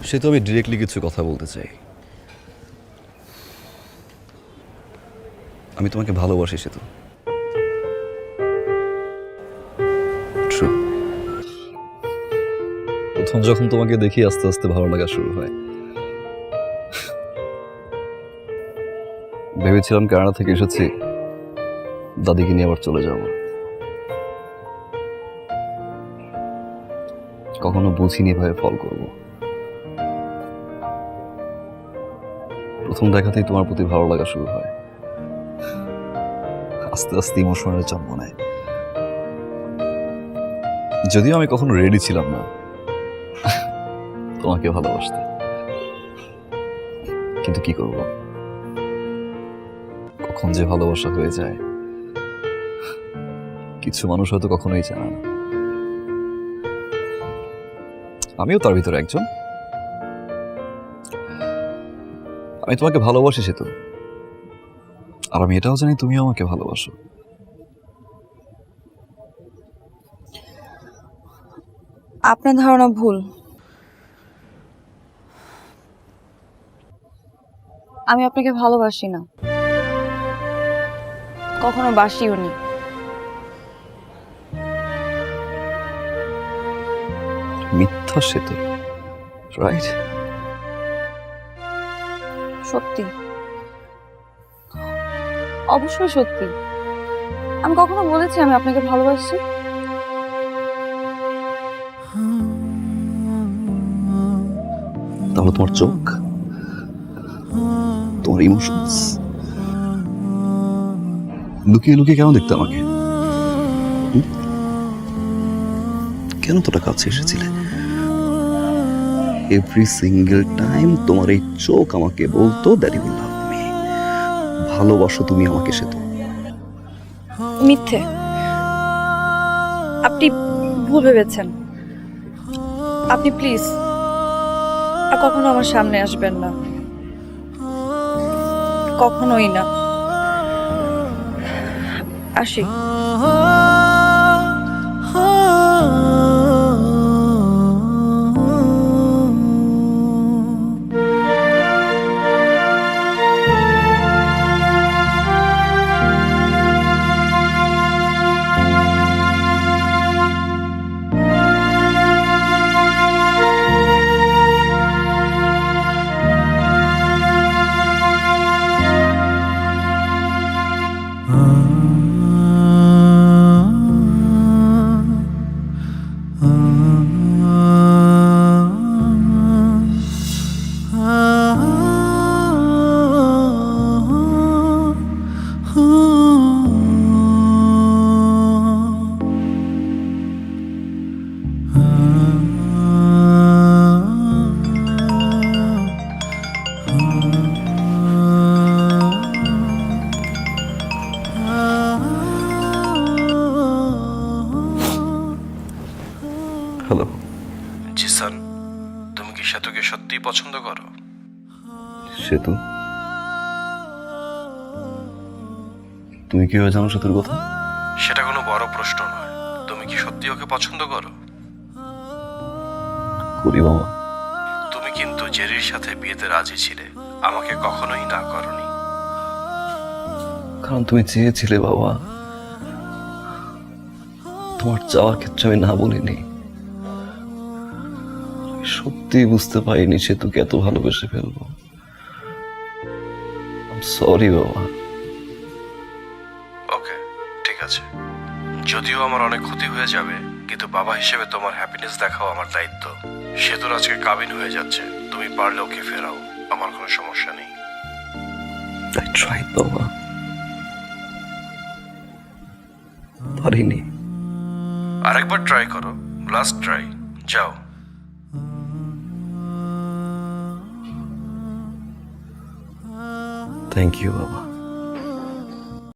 সে তো আমি ডিরেক্টলি কিছু কথা বলতে চাই। আমি তোমাকে ভালোবাসি সে তো ট্রু। প্রথম যখন তোমাকে দেখি আস্তে আস্তে ভালো লাগা শুরু হয়। ভেবেছিলাম কানাডা থেকে এসেছি, দাদিকে নিয়ে আবার চলে যাব। কখনো বুঝিনি ভাবে ফল করব। প্রথম দেখাতেই তোমার প্রতি ভালো লাগা শুরু হয়, আস্তে আস্তে ইমোশনের জন্ম নেয়। যদিও আমি কখনো রেডি ছিলাম না তোমাকে ভালোবাসতে, কিন্তু কি করব, কখন যে ভালোবাসা হয়ে যায় কিছু মানুষ হয়তো কখনোই জানে না। আমিও তার ভিতরে একজন। আমি তোমাকে ভালোবাসি সে তো, আর আমি এটাও জানি তুমিও আমাকে ভালোবাসো। আপনার ধারণা ভুল। আমি আপনাকে ভালোবাসি না, কখনো বাসিও নি। মিথ্যা সে তো, রাইট? সত্যি, অবশ্যই সত্যি। আমি কখনো বলেছি আমি আপনাকে ভালোবাসি? তাহলে তোমার চোখ, তোমার ইমোশনস লুকিয়ে লুকিয়ে কেন দেখতে আমাকে? কেন তোরা কাছে এসেছিলে? এভরি সিঙ্গেল টাইম তোমার এই চোখ আমাকে বলতো দ্যাট ইউ লাভ মি, ভালোবাসো তুমি আমাকে সে তো। মিথ্যে, আপনি ভুল ভেবেছেন। আপনি প্লিজ আর কখনো আমার সামনে আসবেন না, কখনোই না। আসি। হ্যালো। জিসান, তুমি কি সেতুকে সত্যিই পছন্দ করো? সেতু, তুমি কিভাবে জানো সেতুর কথা? সেটা কোনো বড় প্রশ্ন নয়। তুমি কি সত্যি ওকে পছন্দ করো? করি বাবা। তুমি কিন্তু জেরির সাথে বিয়েতে রাজি ছিলে, আমাকে কখনোই না করনি। কারণ তুমি চেয়েছিলে বাবা, তোমার চাওয়ার ক্ষেত্রে আমি না বলিনি। সত্যি বুঝতে পারিনি সেতুকে এত ভালোবেসে ফেলবো। সরি বাবা। ওকে, ঠিক আছে। যদিও আমার অনেক ক্ষতি হয়ে যাবে, কিন্তু বাবা হিসেবে তোমার হ্যাপিনেস দেখাও আমার দায়িত্ব। সেতুর আজকে কাবিন হয়ে যাচ্ছে, তুমি পারলে ওকে ফেরাও, আমার কোনো সমস্যা নেই। I tried বাবা, পারিনি। আরেকবার ট্রাই করো, লাস্ট ট্রাই। যাও। থ্যাংক ইউ বাবা।